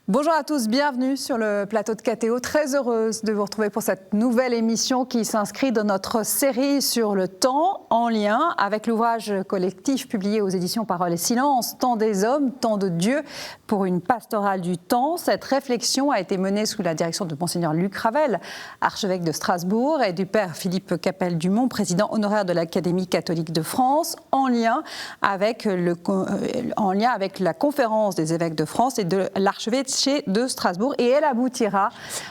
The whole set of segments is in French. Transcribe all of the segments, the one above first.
Bonjour à tous, bienvenue sur le plateau de KTO. Très heureuse de vous retrouver pour cette nouvelle émission qui s'inscrit dans notre série sur le temps, en lien avec l'ouvrage collectif publié aux éditions Parole et Silence, Temps des hommes, temps de Dieu, pour une pastorale du temps. Cette réflexion a été menée sous la direction de Monseigneur Luc Ravel, archevêque de Strasbourg, et du Père Philippe Capelle-Dumont, président honoraire de l'Académie catholique de France, en lien avec la conférence des évêques de France et de l'archevêché de Strasbourg, et elle aboutira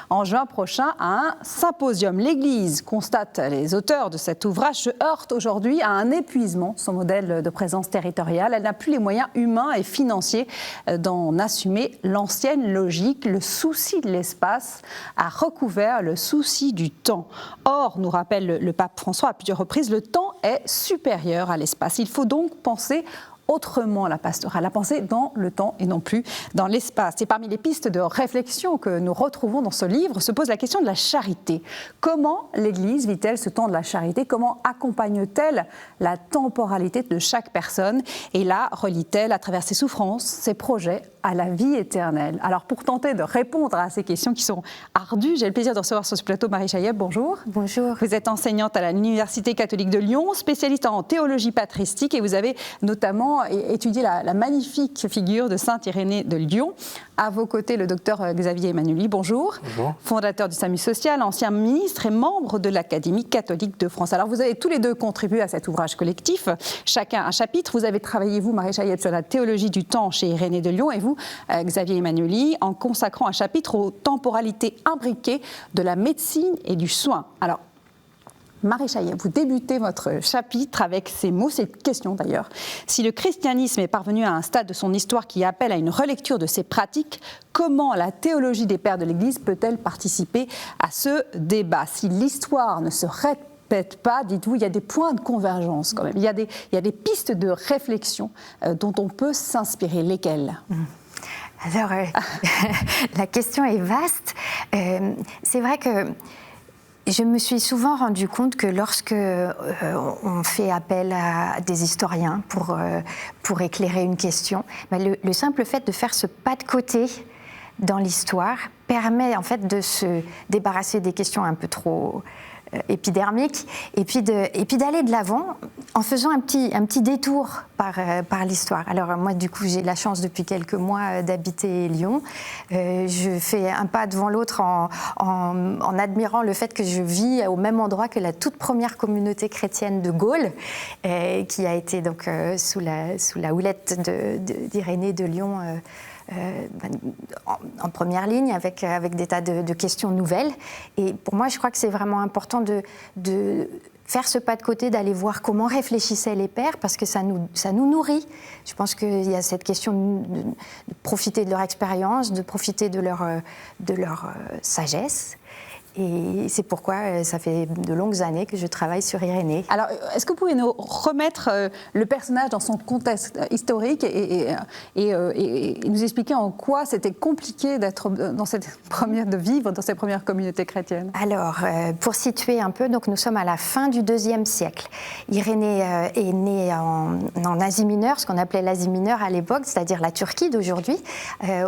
en juin prochain à un symposium. L'Église, constatent les auteurs de cet ouvrage, se heurte aujourd'hui à un épuisement, son modèle de présence territoriale. Elle n'a plus les moyens humains et financiers d'en assumer l'ancienne logique. Le souci de l'espace a recouvert le souci du temps. Or, nous rappelle le pape François à plusieurs reprises, le temps est supérieur à l'espace. Il faut donc penser autrement la pastorale, la penser dans le temps et non plus dans l'espace. Et parmi les pistes de réflexion que nous retrouvons dans ce livre se pose la question de la charité. Comment l'Église vit-elle ce temps de la charité? Comment accompagne-t-elle la temporalité de chaque personne? Et là, relie-t-elle à travers ses souffrances, ses projets, à la vie éternelle? Alors, pour tenter de répondre à ces questions qui sont ardues, j'ai le plaisir de recevoir sur ce plateau Marie Chayeb. Bonjour. Bonjour. Vous êtes enseignante à l'Université catholique de Lyon, spécialiste en théologie patristique, et vous avez notamment étudié la magnifique figure de saint Irénée de Lyon. À vos côtés, le docteur Xavier Emmanueli. Bonjour. Bonjour. Fondateur du SAMU social, ancien ministre et membre de l'Académie catholique de France. Alors, vous avez tous les deux contribué à cet ouvrage collectif, chacun un chapitre. Vous avez travaillé, vous, Marie Chayeb, sur la théologie du temps chez Irénée de Lyon, et vous, Xavier Emmanueli, en consacrant un chapitre aux temporalités imbriquées de la médecine et du soin. Alors, Marie Chayeb, vous débutez votre chapitre avec ces mots, cette question d'ailleurs. Si le christianisme est parvenu à un stade de son histoire qui appelle à une relecture de ses pratiques, comment la théologie des pères de l'Église peut-elle participer à ce débat? Si l'histoire ne se répète pas, dites-vous, il y a des points de convergence quand même. Il y a des pistes de réflexion dont on peut s'inspirer. Lesquelles? Alors, la question est vaste. C'est vrai que je me suis souvent rendu compte que lorsque on fait appel à des historiens pour éclairer une question, le simple fait de faire ce pas de côté dans l'histoire permet en fait de se débarrasser des questions un peu trop épidermiques et puis d'aller de l'avant en faisant un petit détour par l'histoire. Alors moi, du coup, j'ai la chance depuis quelques mois d'habiter Lyon. Je fais un pas devant l'autre en admirant le fait que je vis au même endroit que la toute première communauté chrétienne de Gaulle, qui a été donc sous la houlette d'Irénée de Lyon, en première ligne avec des tas de questions nouvelles. Et pour moi, je crois que c'est vraiment important de faire ce pas de côté, d'aller voir comment réfléchissaient les pères, parce que ça nous nourrit. Je pense qu'il y a cette question de profiter de leur expérience, de profiter de leur sagesse. Et c'est pourquoi ça fait de longues années que je travaille sur Irénée. Alors, est-ce que vous pouvez nous remettre le personnage dans son contexte historique et nous expliquer en quoi c'était compliqué de vivre dans ces premières communautés chrétiennes? Alors, pour situer un peu, donc nous sommes à la fin du IIe siècle. Irénée est née en Asie mineure, ce qu'on appelait l'Asie mineure à l'époque, c'est-à-dire la Turquie d'aujourd'hui,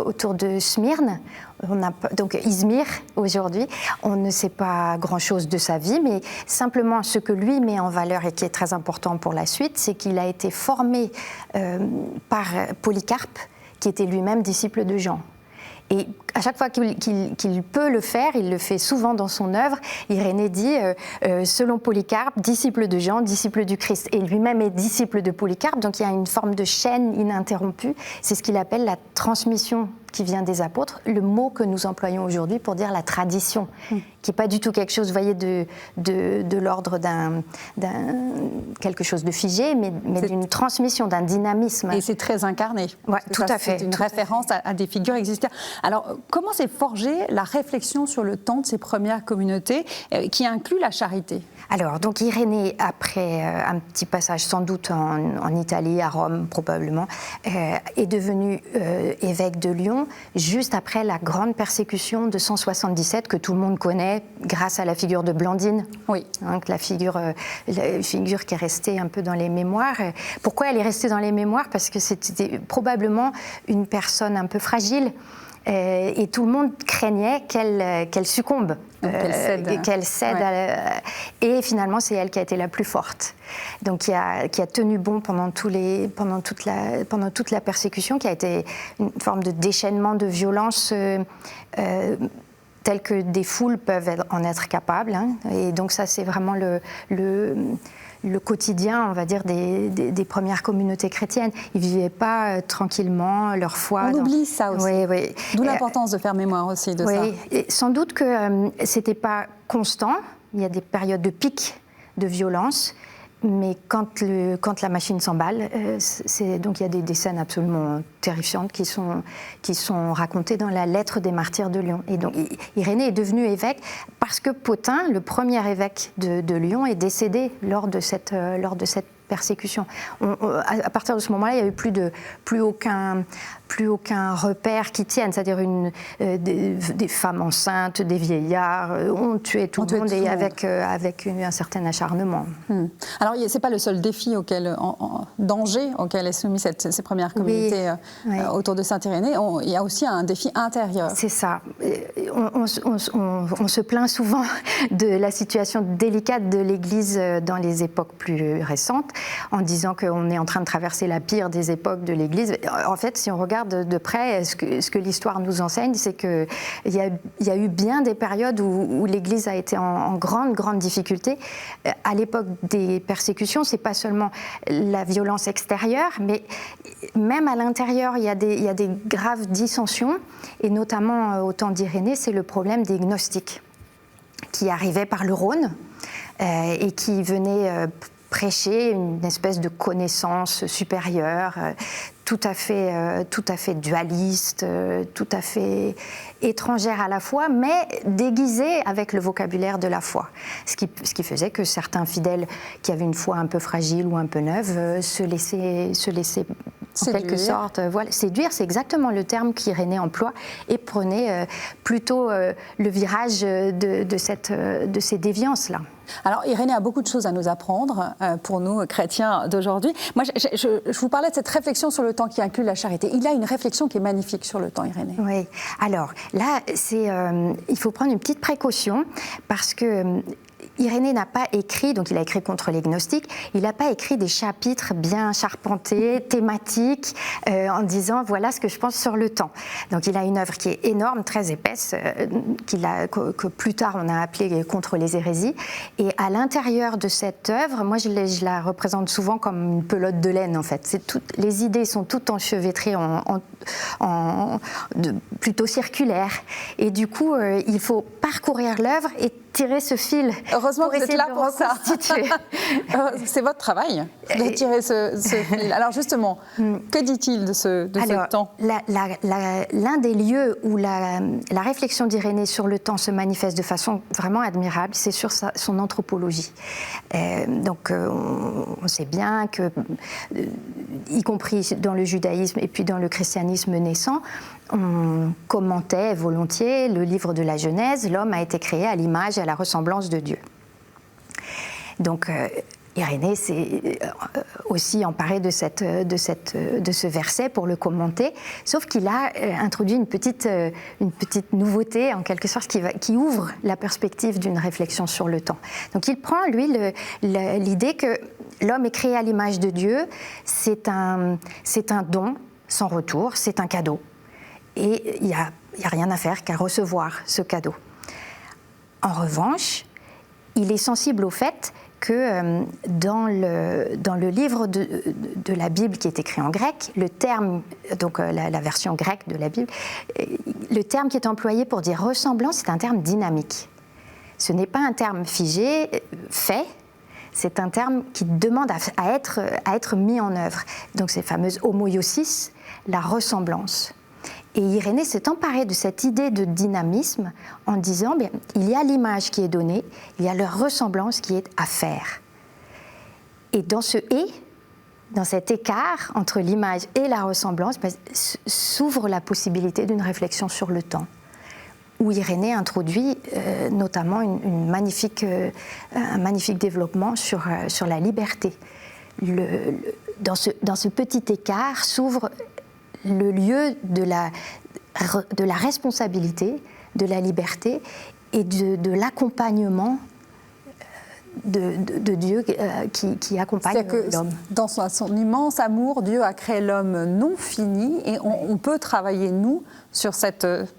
autour de Smyrne. Donc Izmir aujourd'hui, on ne sait pas grand-chose de sa vie, mais simplement ce que lui met en valeur et qui est très important pour la suite, c'est qu'il a été formé par Polycarpe, qui était lui-même disciple de Jean. Et à chaque fois qu'il peut le faire, il le fait souvent dans son œuvre. Irénée dit, selon Polycarpe, disciple de Jean, disciple du Christ. Et lui-même est disciple de Polycarpe, donc il y a une forme de chaîne ininterrompue. C'est ce qu'il appelle la transmission qui vient des apôtres, le mot que nous employons aujourd'hui pour dire la tradition, qui n'est pas du tout quelque chose, vous voyez, de l'ordre d'un quelque chose de figé, mais d'une transmission, d'un dynamisme. Et c'est très incarné. Ouais, tout à fait. C'est une référence à des figures existantes. Alors, comment s'est forgée la réflexion sur le temps de ces premières communautés qui inclut la charité? Alors, donc Irénée, après un petit passage sans doute en Italie, à Rome probablement, est devenu évêque de Lyon juste après la grande persécution de 177 que tout le monde connaît grâce à la figure de Blandine. Oui. Donc la figure qui est restée un peu dans les mémoires. Pourquoi elle est restée dans les mémoires? Parce que c'était probablement une personne un peu fragile, et tout le monde craignait qu'elle succombe, qu'elle cède et finalement c'est elle qui a été la plus forte. Donc qui a tenu bon pendant toute la persécution, qui a été une forme de déchaînement de violence telle que des foules peuvent en être capables. Hein. Et donc ça, c'est vraiment le quotidien, on va dire, des premières communautés chrétiennes. Ils ne vivaient pas tranquillement leur foi. On oublie ça aussi. Oui. D'où l'importance de faire mémoire aussi de ça. Et sans doute que ce n'était pas constant. Il y a des périodes de pic de violence. Mais quand la machine s'emballe, donc il y a des scènes absolument terrifiantes qui sont racontées dans la lettre des martyrs de Lyon. Et donc Irénée est devenu évêque parce que Pothin, le premier évêque de Lyon, est décédé lors de cette persécution. À partir de ce moment-là, il n'y a eu plus aucun repère qui tienne, c'est-à-dire des femmes enceintes, des vieillards, on tuait tout le monde et avec un certain acharnement. Alors, ce n'est pas le seul défi danger auquel est soumise ces premières communautés autour de Saint-Irénée. Il y a aussi un défi intérieur. C'est ça. On se plaint souvent de la situation délicate de l'Église dans les époques plus récentes, en disant qu'on est en train de traverser la pire des époques de l'Église. En fait, si on regarde de près, ce que l'histoire nous enseigne, c'est qu'il y a eu bien des périodes où l'Église a été en grande difficulté. À l'époque des persécutions, c'est pas seulement la violence extérieure, mais même à l'intérieur, il y a des graves dissensions, et notamment au temps d'Irénée, c'est le problème des gnostiques qui arrivaient par le Rhône et qui venaient prêcher une espèce de connaissance supérieure, tout à fait dualiste, tout à fait étrangère à la foi, mais déguisée avec le vocabulaire de la foi. Ce qui faisait que certains fidèles qui avaient une foi un peu fragile ou un peu neuve se laissaient en quelque sorte séduire. C'est exactement le terme qu'Irénée emploie, et prenait plutôt le virage de ces déviances-là. Alors, Irénée a beaucoup de choses à nous apprendre pour nous, chrétiens d'aujourd'hui. Moi, je vous parlais de cette réflexion sur le temps qui inclut la charité. Il a une réflexion qui est magnifique sur le temps, Irénée. Oui. Alors, là, il faut prendre une petite précaution, parce que Irénée n'a pas écrit, donc il a écrit contre les gnostiques, il n'a pas écrit des chapitres bien charpentés, thématiques, en disant voilà ce que je pense sur le temps. Donc il a une œuvre qui est énorme, très épaisse, que plus tard on a appelée Contre les hérésies. Et à l'intérieur de cette œuvre, moi je la représente souvent comme une pelote de laine en fait. Les idées sont toutes enchevêtrées plutôt circulaires. Et du coup, il faut parcourir l'œuvre et tirer ce fil. Heureusement que vous êtes là pour ça. C'est votre travail de tirer ce fil. Alors justement, que dit-il de ce temps ? L'un des lieux où la réflexion d'Irénée sur le temps se manifeste de façon vraiment admirable, c'est sur son anthropologie. Donc on sait bien que, y compris dans le judaïsme et puis dans le christianisme naissant, on commentait volontiers le livre de la Genèse, l'homme a été créé à l'image et à la ressemblance de Dieu. Donc Irénée s'est aussi emparé de ce verset pour le commenter, sauf qu'il a introduit une petite nouveauté, en quelque sorte, qui ouvre la perspective d'une réflexion sur le temps. Donc il prend, lui, l'idée que l'homme est créé à l'image de Dieu, c'est un don sans retour, c'est un cadeau. Et il n'y a rien à faire qu'à recevoir ce cadeau. En revanche, il est sensible au fait que dans le livre de la Bible qui est écrit en grec, le terme, donc la version grecque de la Bible, le terme qui est employé pour dire ressemblance, c'est un terme dynamique. Ce n'est pas un terme figé, fait, c'est un terme qui demande à être mis en œuvre. Donc ces fameuses homoiosis, la ressemblance. Et Irénée s'est emparée de cette idée de dynamisme en disant bien, il y a l'image qui est donnée, il y a leur ressemblance qui est à faire. Et dans dans cet écart entre l'image et la ressemblance, s'ouvre la possibilité d'une réflexion sur le temps, où Irénée introduit notamment un magnifique développement sur la liberté. Dans ce petit écart s'ouvre le lieu de la de la responsabilité, de la liberté et de l'accompagnement de Dieu qui accompagne l'homme. Dans son immense amour, Dieu a créé l'homme non fini et on peut travailler, nous,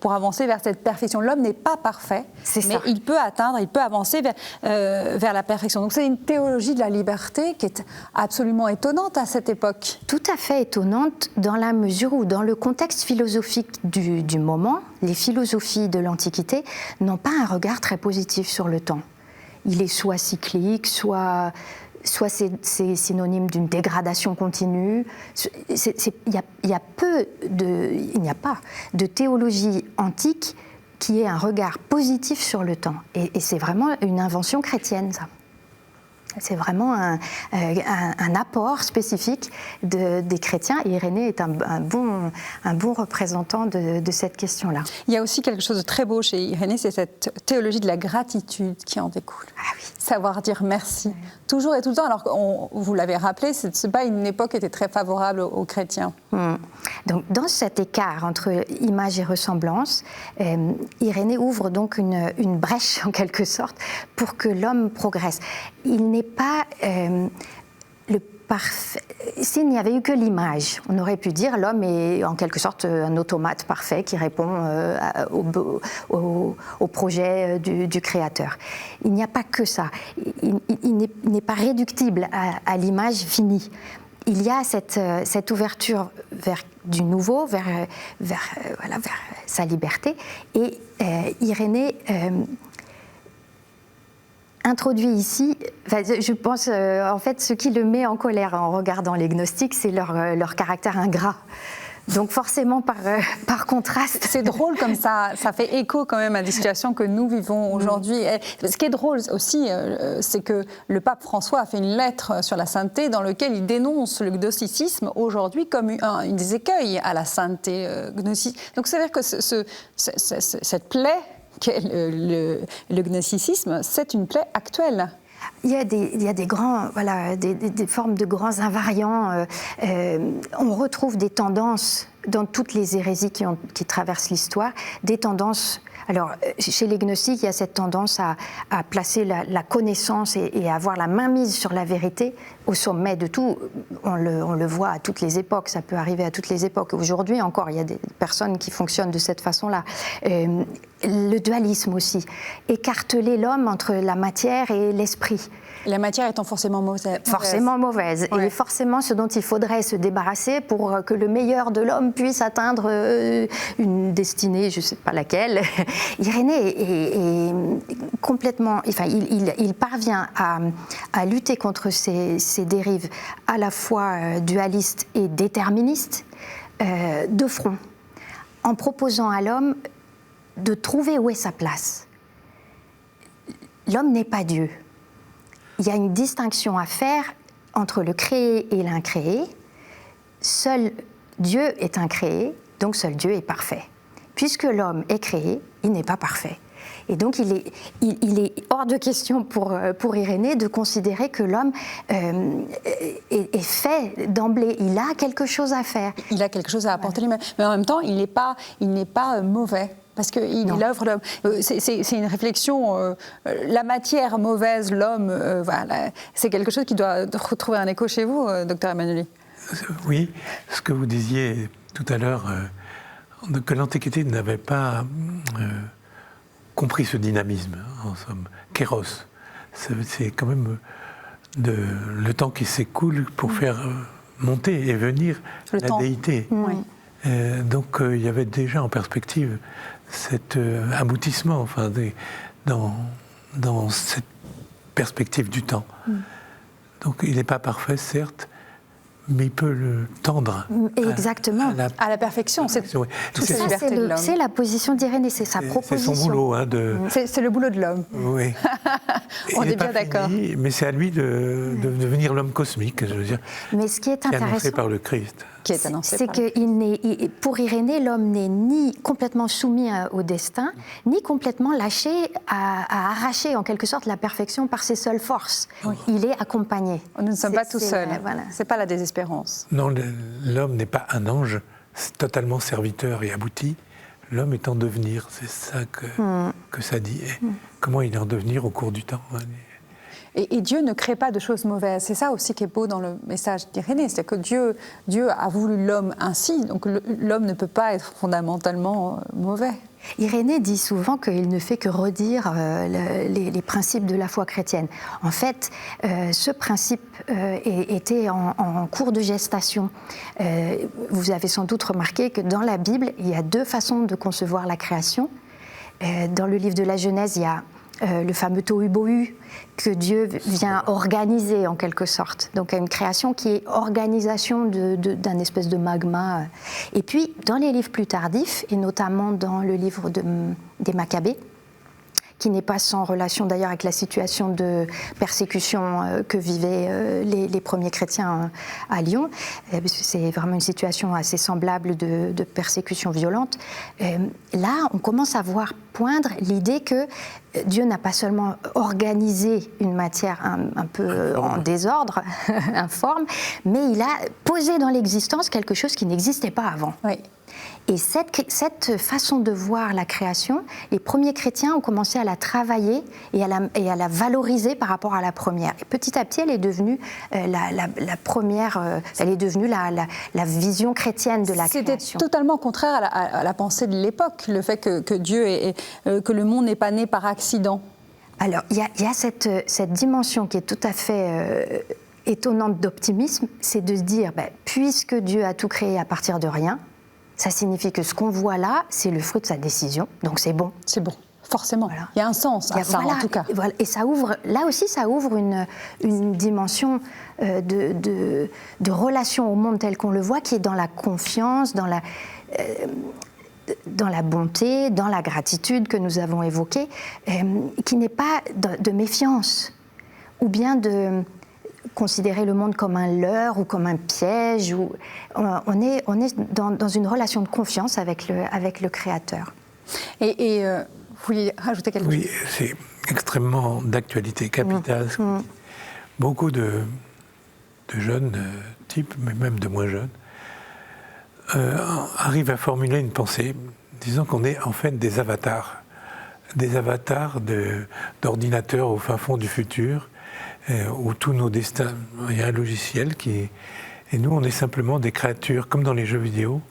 pour avancer vers cette perfection. L'homme n'est pas parfait, mais il peut atteindre, il peut avancer vers la perfection. Donc c'est une théologie de la liberté qui est absolument étonnante à cette époque. Tout à fait étonnante dans la mesure où, dans le contexte philosophique du moment, les philosophies de l'Antiquité n'ont pas un regard très positif sur le temps. Il est soit cyclique, soit c'est synonyme d'une dégradation continue. Il n'y a pas de théologie antique qui ait un regard positif sur le temps. Et c'est vraiment une invention chrétienne, ça. C'est vraiment un apport spécifique des chrétiens. Et Irénée est un bon représentant de cette question-là. Il y a aussi quelque chose de très beau chez Irénée, c'est cette théologie de la gratitude qui en découle. Ah oui. Savoir dire merci, toujours et tout le temps. Alors, vous l'avez rappelé, c'est pas une époque qui était très favorable aux chrétiens. Donc, dans cet écart entre image et ressemblance, Irénée ouvre donc une brèche, en quelque sorte, pour que l'homme progresse. Il n'est pas le parfait. S'il n'y avait eu que l'image, on aurait pu dire l'homme est en quelque sorte un automate parfait qui répond au projet du créateur. Il n'y a pas que ça. Il n'est pas réductible à l'image finie. Il y a cette ouverture vers du nouveau, vers sa liberté. Et Irénée introduit ici, je pense, en fait, ce qui le met en colère en regardant les gnostiques, c'est leur caractère ingrat. Donc forcément, par contraste... C'est drôle comme ça fait écho quand même à des situations que nous vivons aujourd'hui. Ce qui est drôle aussi, c'est que le pape François a fait une lettre sur la sainteté dans laquelle il dénonce le gnosticisme aujourd'hui comme une des écueils à la sainteté gnostique. Donc c'est-à-dire que cette plaie qu'est le gnosticisme, c'est une plaie actuelle. Il y a des grands, des formes de grands invariants. On retrouve des tendances dans toutes les hérésies qui traversent l'histoire, des tendances. Alors, chez les gnostiques, il y a cette tendance à placer la connaissance et à avoir la mainmise sur la vérité au sommet de tout. On le voit à toutes les époques, ça peut arriver à toutes les époques. Aujourd'hui encore, il y a des personnes qui fonctionnent de cette façon-là. Le dualisme aussi, écarteler l'homme entre la matière et l'esprit. La matière étant forcément mauvaise. Forcément mauvaise. Ouais. Et forcément ce dont il faudrait se débarrasser pour que le meilleur de l'homme puisse atteindre une destinée, je ne sais pas laquelle. Irénée est complètement... Enfin, il parvient à lutter contre ces dérives à la fois dualistes et déterministes de front, en proposant à l'homme de trouver où est sa place. L'homme n'est pas Dieu. Il y a une distinction à faire entre le créé et l'incréé. Seul Dieu est incréé, donc seul Dieu est parfait. Puisque l'homme est créé, il n'est pas parfait. Et donc il est hors de question pour Irénée de considérer que l'homme est fait d'emblée. Il a quelque chose à faire. Il a quelque chose à apporter lui-même. Mais en même temps, il n'est pas mauvais. Parce qu'il œuvre l'homme. C'est une réflexion. La matière mauvaise, l'homme, voilà, c'est quelque chose qui doit retrouver un écho chez vous, docteur Emmanueli. Oui, ce que vous disiez tout à l'heure, que l'Antiquité n'avait pas compris ce dynamisme, en somme, kéros. C'est quand même le temps qui s'écoule pour faire monter et venir la déité. Oui. Donc il y avait déjà en perspective cet aboutissement, enfin, dans cette perspective du temps. Donc il n'est pas parfait, certes, mais il peut le tendre. Exactement. À la perfection. C'est la position d'Irénée, c'est sa proposition. C'est son boulot. C'est le boulot de l'homme. Oui. On est bien d'accord. Mais c'est à lui de devenir l'homme cosmique, je veux dire. Mais ce qui est intéressant, annoncé par le Christ. C'est que pour Irénée, l'homme n'est ni complètement soumis au destin, ni complètement lâché à arracher en quelque sorte la perfection par ses seules forces. Oui. Il est accompagné. Nous ne sommes pas tout seuls. Voilà. C'est pas la désespérance. Non, l'homme n'est pas un ange totalement serviteur et abouti, l'homme est en devenir, c'est ça que ça dit. Et comment il est en devenir au cours du temps. Et Dieu ne crée pas de choses mauvaises. C'est ça aussi qui est beau dans le message d'Irénée, c'est que Dieu a voulu l'homme ainsi, donc l'homme ne peut pas être fondamentalement mauvais. Irénée dit souvent qu'il ne fait que redire les principes de la foi chrétienne. En fait, ce principe était en cours de gestation. Vous avez sans doute remarqué que dans la Bible, il y a deux façons de concevoir la création. Dans le livre de la Genèse, il y a le fameux tohu-bohu que Dieu vient organiser en quelque sorte. Donc une création qui est organisation d'un espèce de magma. Et puis dans les livres plus tardifs, et notamment dans le livre des Maccabées, qui n'est pas sans relation d'ailleurs avec la situation de persécution que vivaient les premiers chrétiens à Lyon, c'est vraiment une situation assez semblable de persécution violente. Là, on commence à voir poindre l'idée que Dieu n'a pas seulement organisé une matière un peu en désordre, informe, mais il a posé dans l'existence quelque chose qui n'existait pas avant. Oui. Et cette façon de voir la création, les premiers chrétiens ont commencé à la travailler et à la valoriser par rapport à la première. Et petit à petit, elle est devenue la première, elle est devenue la vision chrétienne de la création. C'était totalement contraire à la pensée de l'époque, le fait que Dieu que le monde n'est pas né par accident. Alors, il y a cette dimension qui est tout à fait étonnante d'optimisme, c'est de se dire, puisque Dieu a tout créé à partir de rien, ça signifie que ce qu'on voit là, c'est le fruit de sa décision, donc c'est bon. C'est bon, forcément. Voilà. Il y a un sens à ça, en tout cas. Et ça ouvre, là aussi, ça ouvre une dimension de relation au monde tel qu'on le voit, qui est dans la confiance, dans la bonté, dans la gratitude que nous avons évoquée, qui n'est pas de méfiance, ou bien de considérer le monde comme un leurre ou comme un piège. On est dans une relation de confiance avec le Créateur. Et vous vouliez rajouter quelque chose ? Oui, c'est extrêmement d'actualité capitale. Beaucoup de jeunes types, mais même de moins jeunes, arrivent à formuler une pensée disant qu'on est en fait des avatars d'ordinateurs au fin fond du futur, où tous nos destins, il y a un logiciel et nous on est simplement des créatures, comme dans les jeux vidéo,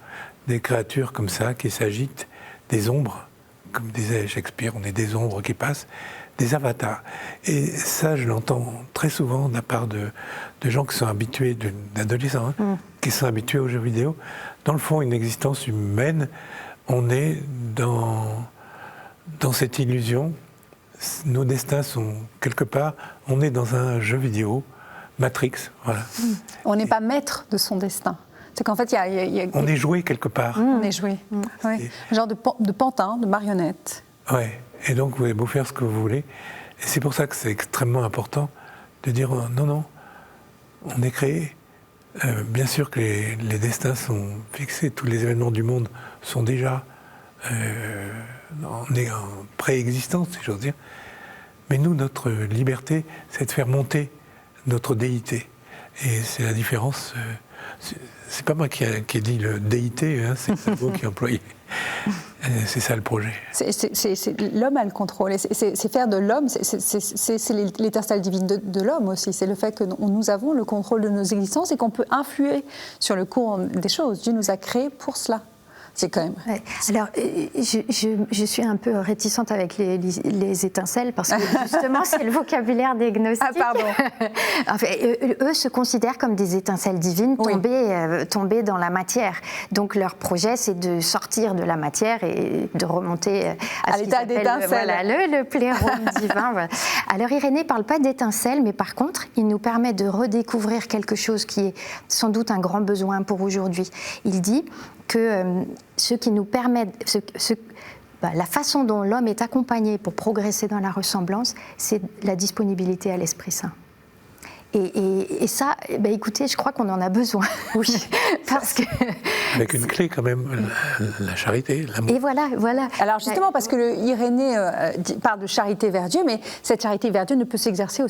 des créatures comme ça qui s'agitent, des ombres, comme disait Shakespeare, on est des ombres qui passent, des avatars. Et ça, je l'entends très souvent de la part de gens qui sont habitués, d'adolescents, qui sont habitués aux jeux vidéo. Dans le fond, une existence humaine, on est dans cette illusion. Nos destins sont quelque part, on est dans un jeu vidéo, Matrix, voilà. On n'est pas maître de son destin. C'est qu'en fait, on est joué quelque part. On est joué, oui. Genre de pantin, de marionnette. Oui, et donc vous avez beau faire ce que vous voulez. Et c'est pour ça que c'est extrêmement important de dire non, on est créé. Bien sûr que les destins sont fixés, tous les événements du monde sont déjà... on est en préexistence, si j'ose dire. Mais nous, notre liberté, c'est de faire monter notre déité. Et c'est la différence. C'est pas moi qui ai dit le déité, hein, c'est le cerveau qui est employé. C'est ça le projet. L'homme a le contrôle. C'est faire de l'homme, c'est l'étincelle divine de l'homme aussi. C'est le fait que nous avons le contrôle de nos existences et qu'on peut influer sur le cours des choses. Dieu nous a créés pour cela. C'est quand même... Ouais. Alors, je suis un peu réticente avec les étincelles parce que justement, c'est le vocabulaire des gnostiques. Ah, pardon. En fait, eux se considèrent comme des étincelles divines tombées dans la matière. Donc, leur projet, c'est de sortir de la matière et de remonter à l'état d'étincelle. Voilà, le plérome divin. Voilà. Alors, Irénée ne parle pas d'étincelles, mais par contre, il nous permet de redécouvrir quelque chose qui est sans doute un grand besoin pour aujourd'hui. Il dit que ce qui nous permet, la façon dont l'homme est accompagné pour progresser dans la ressemblance, c'est la disponibilité à l'Esprit Saint. Et ça, écoutez, je crois qu'on en a besoin. Oui. Parce que... Avec une clé quand même, la charité, l'amour. Et voilà. Alors justement, parce que Irénée parle de charité vers Dieu, mais cette charité vers Dieu ne peut s'exercer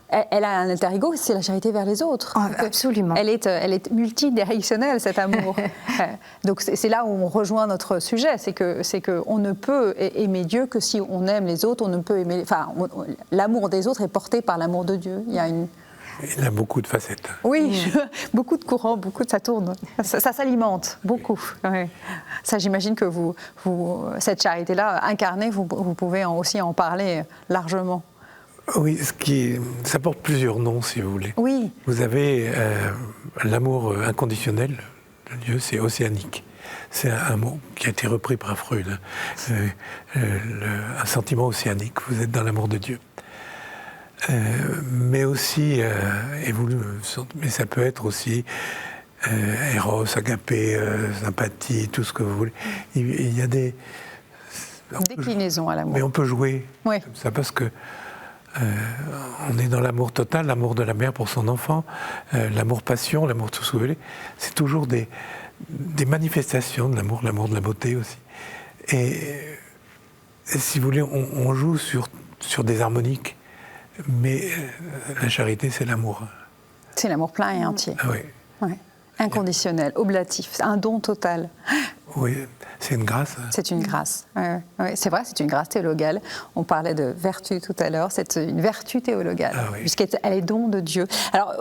elle a un alter ego, c'est la charité vers les autres. Absolument. Elle est multidirectionnelle, cet amour. Donc c'est là où on rejoint notre sujet, c'est que on ne peut aimer Dieu que si on aime les autres. On ne peut aimer, l'amour des autres est porté par l'amour de Dieu. Il a beaucoup de facettes. Oui, beaucoup de courants, ça tourne, ça s'alimente, beaucoup. Ouais. Ça, j'imagine que cette charité-là, incarnée, vous pouvez aussi en parler largement. Oui, ça porte plusieurs noms, si vous voulez. Oui. Vous avez l'amour inconditionnel de Dieu, c'est océanique. C'est un mot qui a été repris par Freud. Un sentiment océanique, vous êtes dans l'amour de Dieu. Mais aussi, mais ça peut être aussi Eros, agapé, sympathie, tout ce que vous voulez. Il y a des déclinaisons à l'amour. Mais on peut jouer comme ça parce que on est dans l'amour total, l'amour de la mère pour son enfant, l'amour passion, l'amour tout ce que vous voulez. C'est toujours des manifestations de l'amour, l'amour de la beauté aussi. Et si vous voulez, on joue sur des harmoniques. Mais la charité, c'est l'amour. C'est l'amour plein et entier. Oui. Ouais. Inconditionnel, oblatif, un don total. Oui, c'est une grâce. C'est une grâce. Ouais, c'est vrai, c'est une grâce théologale. On parlait de vertu tout à l'heure, c'est une vertu théologale, puisqu'elle est don de Dieu. Alors,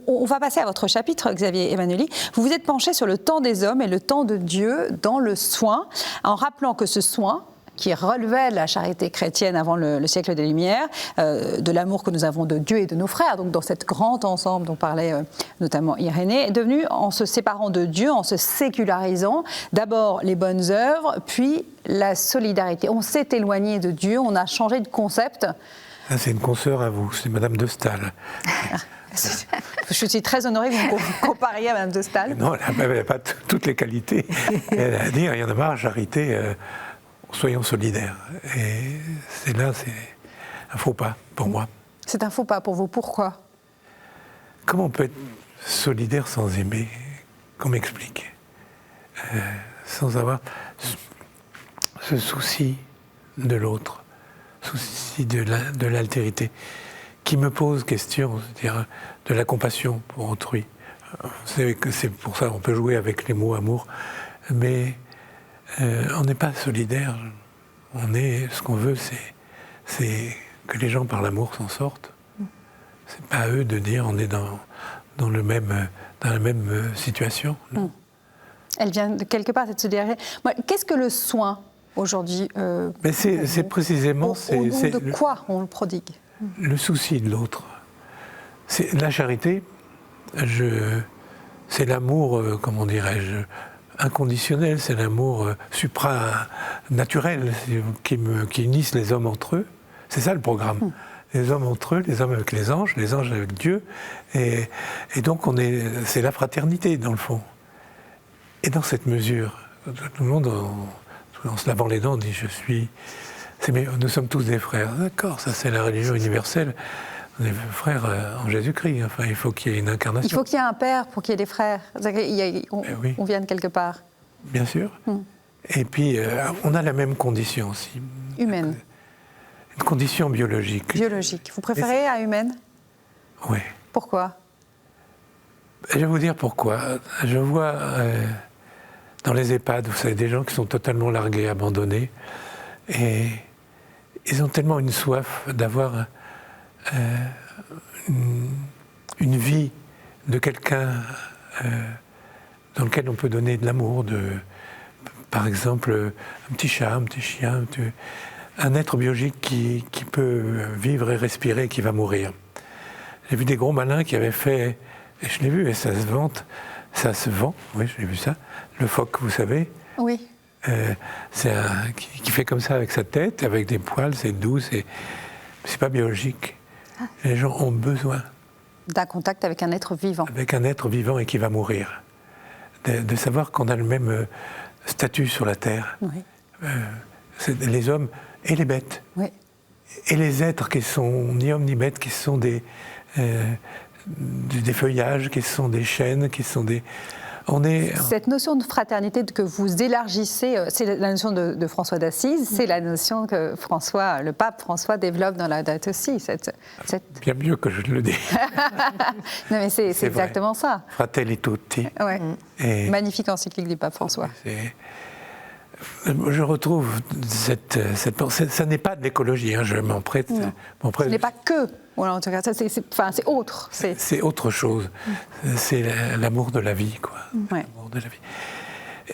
on va passer à votre chapitre, Xavier Emmanueli. Vous vous êtes penché sur le temps des hommes et le temps de Dieu dans le soin, en rappelant que ce soin, qui relevait la charité chrétienne avant le siècle des Lumières, de l'amour que nous avons de Dieu et de nos frères, donc dans cet grand ensemble dont parlait notamment Irénée, est devenu, en se séparant de Dieu, en se sécularisant, d'abord les bonnes œuvres, puis la solidarité. On s'est éloigné de Dieu, on a changé de concept. Ah, c'est une consoeur à vous, c'est Madame de Staël. Je suis très honorée que vous me compariez à Madame de Staël. Non, elle n'avait pas toutes les qualités. Elle a dit, il y en a marre, charité... soyons solidaires. Et c'est un faux pas pour moi. C'est un faux pas pour vous, pourquoi? Comment on peut être solidaire sans aimer? Qu'on m'explique. Sans avoir ce souci de l'autre, souci de l'altérité, qui me pose question, c'est-à-dire de la compassion pour autrui. C'est pour ça qu'on peut jouer avec les mots amour, mais on n'est pas solidaire. Ce qu'on veut, c'est que les gens par l'amour s'en sortent. C'est pas à eux de dire on est dans la même situation. Non. Elle vient de quelque part cette solidarité. Qu'est-ce que le soin aujourd'hui? Mais c'est précisément au nom de quoi on le prodigue? Le souci de l'autre. C'est la charité. C'est l'amour, comment dirais-je, inconditionnel, c'est l'amour supranaturel qui unissent les hommes entre eux. C'est ça le programme. Les hommes entre eux, les hommes avec les anges avec Dieu. Et donc c'est la fraternité dans le fond. Et dans cette mesure, tout le monde, en se lavant les dents, dit nous sommes tous des frères. D'accord, ça c'est la religion universelle. On est frères en Jésus-Christ. Enfin, il faut qu'il y ait une incarnation. Il faut qu'il y ait un père pour qu'il y ait des frères. On vient de quelque part. Bien sûr. Et puis, on a la même condition aussi. Humaine. Une condition biologique. Biologique. Vous préférez à humaine? Oui. Pourquoi? Je vais vous dire pourquoi. Je vois dans les EHPAD, vous savez, des gens qui sont totalement largués, abandonnés. Et ils ont tellement une soif d'avoir une vie de quelqu'un dans lequel on peut donner de l'amour, par exemple un petit chat, un petit chien, un être biologique qui peut vivre et respirer, qui va mourir. J'ai vu des gros malins qui avaient fait, et je l'ai vu, et ça se vend, oui, j'ai vu ça, le phoque, vous savez. Oui. Qui fait comme ça avec sa tête, avec des poils, c'est doux, c'est pas biologique. Les gens ont besoin d'un contact avec un être vivant. Avec un être vivant et qui va mourir. De savoir qu'on a le même statut sur la Terre. Oui. Les hommes et les bêtes. Oui. Et les êtres qui sont ni hommes ni bêtes, qui sont des des feuillages, qui sont des chênes, qui sont des... Cette notion de fraternité que vous élargissez, c'est la notion de François d'Assise, c'est la notion que le pape François développe dans la date aussi. Bien mieux que je le dis. Non mais c'est exactement ça. Fratelli tutti. Ouais. Magnifique encyclique du pape François. Je retrouve cette pensée. Ça n'est pas de l'écologie, hein, je m'en prête. Ce n'est pas que. Voilà, en tout cas, c'est autre. C'est autre chose. C'est l'amour de la vie, quoi. Ouais. L'amour de la vie.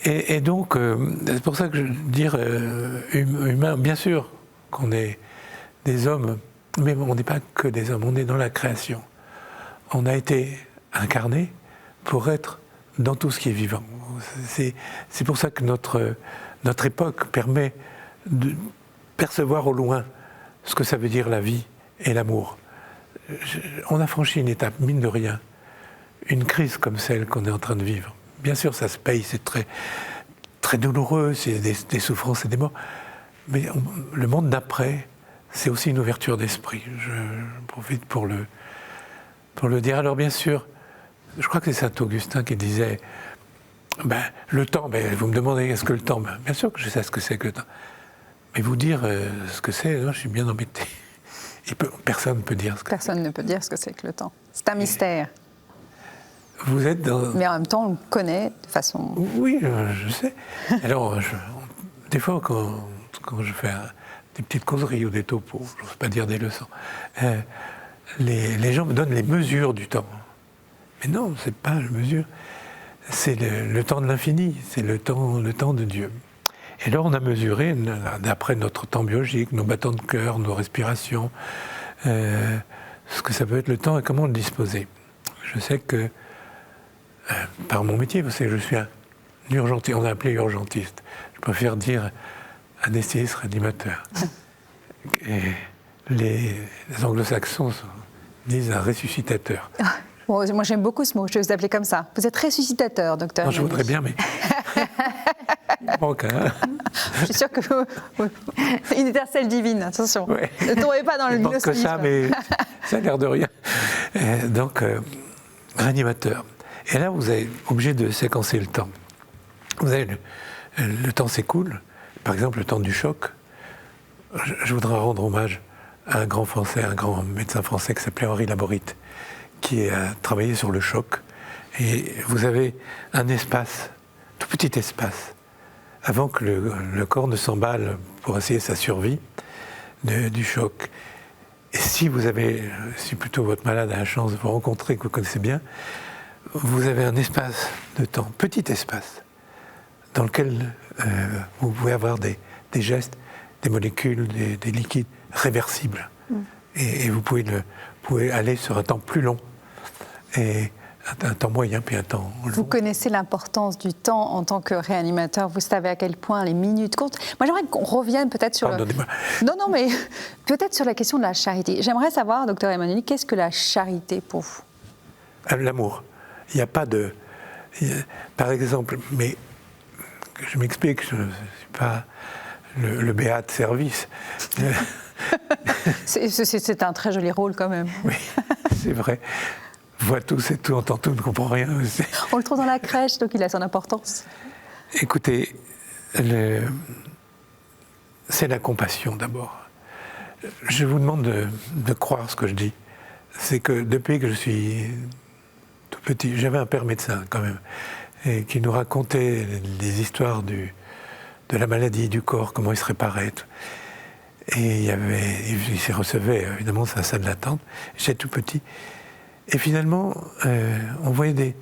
Et donc, c'est pour ça que je veux dire humain, bien sûr qu'on est des hommes, mais on n'est pas que des hommes, on est dans la création. On a été incarnés pour être dans tout ce qui est vivant. C'est pour ça que notre époque permet de percevoir au loin ce que ça veut dire la vie et l'amour. On a franchi une étape, mine de rien, une crise comme celle qu'on est en train de vivre. Bien sûr, ça se paye, c'est très, très douloureux, c'est des souffrances et des morts, mais le monde d'après, c'est aussi une ouverture d'esprit. Je profite pour le dire. Alors bien sûr, je crois que c'est Saint Augustin qui disait le temps, vous me demandez qu'est-ce que le temps, bien sûr que je sais ce que c'est que le temps. Mais vous dire ce que c'est, je suis bien embêté. Personne ne peut dire ce que Personne ne peut dire ce que c'est que le temps. C'est un mystère. Vous êtes dans... Mais en même temps, on le connaît de façon... Oui, je sais. Alors, des fois, quand je fais des petites causeries ou des topos, je n'ose pas dire des leçons, les gens me donnent les mesures du temps. Mais non, ce n'est pas la mesure. C'est le temps de l'infini, c'est le temps de Dieu. Et là, on a mesuré, d'après notre temps biologique, nos battements de cœur, nos respirations, ce que ça peut être le temps et comment le disposer. Je sais que, par mon métier, vous savez, je suis un urgentiste, on a appelé urgentiste. Je préfère dire anesthésiste réanimateur. Et les anglo-saxons disent un ressuscitateur. Bon, moi, j'aime beaucoup ce mot, je vais vous appeler comme ça. Vous êtes ressuscitateur, docteur. Non, je voudrais bien, mais... Il manque, hein. Je suis sûre que une étincelle divine, attention. Ouais. Ne tombez pas dans le gnostisme. Il manque que ça, mais ça a l'air de rien. Donc, réanimateur. Et là, vous êtes obligé de séquencer le temps. Vous avez le temps s'écoule. Par exemple, le temps du choc. Je voudrais rendre hommage à un grand Français, un grand médecin français qui s'appelait Henri Laborit, qui a travaillé sur le choc. Et vous avez un espace, tout petit espace, avant que le corps ne s'emballe pour essayer sa survie du choc. Et si plutôt votre malade a la chance de vous rencontrer, que vous connaissez bien, vous avez un espace de temps, petit espace, dans lequel vous pouvez avoir des gestes, des molécules, des liquides réversibles. Et vous pouvez aller sur un temps plus long, et un temps moyen, puis un temps long. Vous connaissez l'importance du temps en tant que réanimateur. Vous savez à quel point les minutes comptent. Moi, j'aimerais qu'on revienne peut-être sur... Pardonnez-moi. Non, mais peut-être sur la question de la charité. J'aimerais savoir, docteur Emmanuel, qu'est-ce que la charité pour vous? L'amour. Il n'y a pas de... Par exemple, mais je m'explique, je ne suis pas le béat de service. C'est un très joli rôle quand même. Oui, c'est vrai. Voit tout, c'est tout, entend tout, ne comprend rien. On le trouve dans la crèche, donc il a son importance. Écoutez, c'est la compassion d'abord. Je vous demande de croire ce que je dis. C'est que depuis que je suis tout petit, j'avais un père médecin quand même, et qui nous racontait les histoires de la maladie, du corps, comment il se réparait. Et il se recevait évidemment sa salle d'attente. J'étais tout petit. Et finalement, on voyait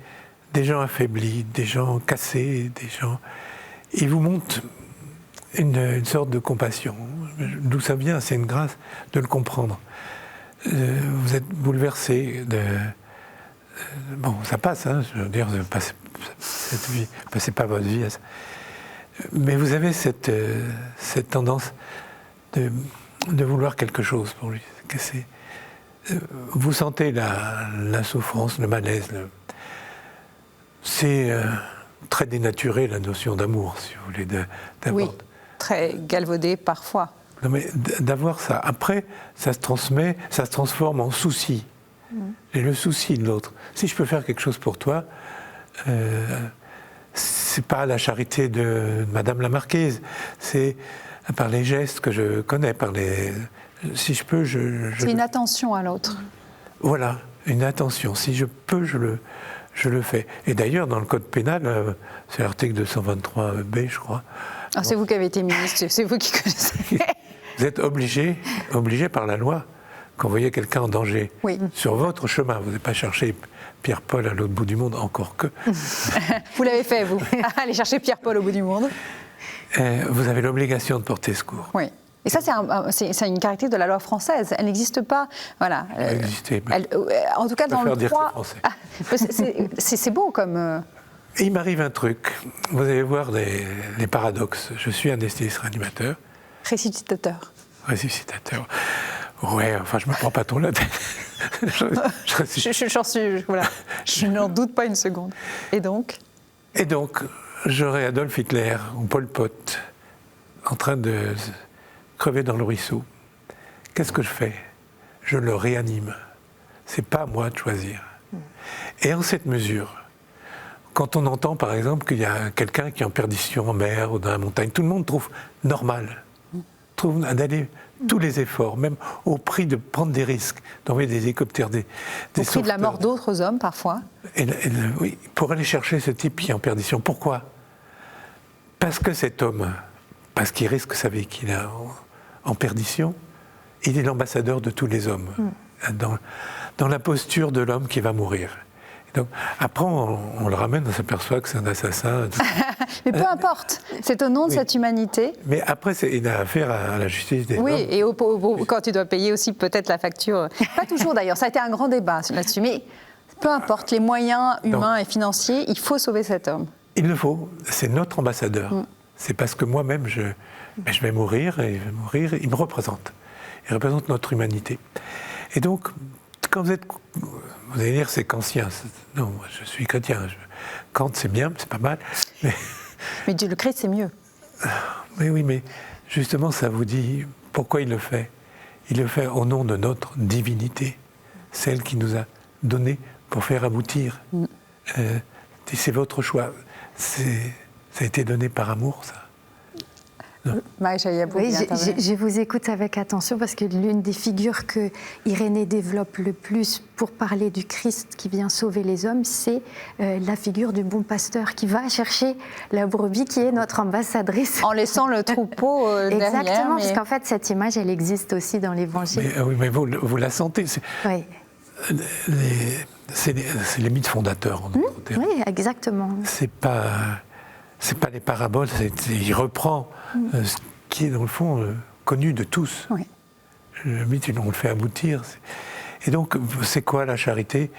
des gens affaiblis, des gens cassés, des gens... Ils vous montrent une sorte de compassion. D'où ça vient, c'est une grâce de le comprendre. Vous êtes bouleversé bon, ça passe, hein, je veux dire, passez pas votre vie à ça. Mais vous avez cette tendance de vouloir quelque chose pour lui. Vous sentez la souffrance, le malaise. C'est très dénaturé, la notion d'amour, si vous voulez. Oui, très galvaudé parfois. Non, mais d'avoir ça. Après, ça se transforme en souci. J'ai le souci de l'autre. Si je peux faire quelque chose pour toi, c'est pas la charité de Madame la Marquise, c'est par les gestes que je connais, si je peux, c'est une attention à l'autre. Voilà, une attention. Si je peux, je le fais. Et d'ailleurs, dans le code pénal, c'est l'article 223B, je crois. Ah, c'est vous qui avez été ministre, c'est vous qui connaissez. Vous êtes obligé par la loi, quand vous voyez quelqu'un en danger, sur votre chemin, vous n'avez pas cherché Pierre-Paul à l'autre bout du monde, encore que. Vous l'avez fait, vous, aller chercher Pierre-Paul au bout du monde. Vous avez l'obligation de porter secours. Oui. Et ça, c'est une caractéristique de la loi française. Elle n'existe pas. Voilà. Elle existait. En tout cas, dans le droit. C'est beau comme. Et il m'arrive un truc. Vous allez voir les paradoxes. Je suis anesthésiste réanimateur. Ressuscitateur. Ressuscitateur. Ouais, enfin, je me prends pas trop la tête. Je n'en doute pas une seconde. Et donc, j'aurai Adolf Hitler ou Pol Pot en train de crever dans le ruisseau. Qu'est-ce que je fais? Je le réanime. C'est pas à moi de choisir. Et en cette mesure, quand on entend par exemple qu'il y a quelqu'un qui est en perdition en mer ou dans la montagne, tout le monde trouve normal, trouve d'aller tous les efforts, même au prix de prendre des risques, d'envoyer des hélicoptères, des au prix de la mort d'autres hommes parfois. Oui, pour aller chercher ce type qui est en perdition. Pourquoi? Parce que cet homme, parce qu'il risque sa vie, qu'il est en perdition, il est l'ambassadeur de tous les hommes, dans la posture de l'homme qui va mourir. Donc, après, on le ramène, on s'aperçoit que c'est un assassin. Mais peu importe, c'est au nom de cette humanité. Mais après, il a affaire à la justice des hommes. Oui, et quand tu dois payer aussi peut-être la facture. Pas toujours d'ailleurs, ça a été un grand débat là-dessus. Mais peu importe, les moyens humains et financiers, il faut sauver cet homme. Il le faut, c'est notre ambassadeur. C'est parce que moi-même, je vais mourir, et il me représente. Il représente notre humanité. Et donc, quand vous allez dire c'est kantien. Non, moi je suis chrétien. Kant c'est bien, c'est pas mal. Mais Dieu le Christ c'est mieux. Mais oui, mais justement ça vous dit pourquoi il le fait. Il le fait au nom de notre divinité, celle qui nous a donné pour faire aboutir. C'est votre choix. Ça a été donné par amour, ça. Oui, je vous écoute avec attention parce que l'une des figures que Irénée développe le plus pour parler du Christ qui vient sauver les hommes, c'est la figure du bon pasteur qui va chercher la brebis qui est notre ambassadrice. En laissant le troupeau derrière. Exactement, parce qu'en fait cette image elle existe aussi dans l'Évangile. Oui, mais vous la sentez. Oui. C'est les mythes fondateurs en d'autres termes. Oui, exactement. C'est pas les paraboles, il reprend ce qui est dans le fond connu de tous. Oui. Le mythe, on le fait aboutir. Et donc, c'est quoi la charité?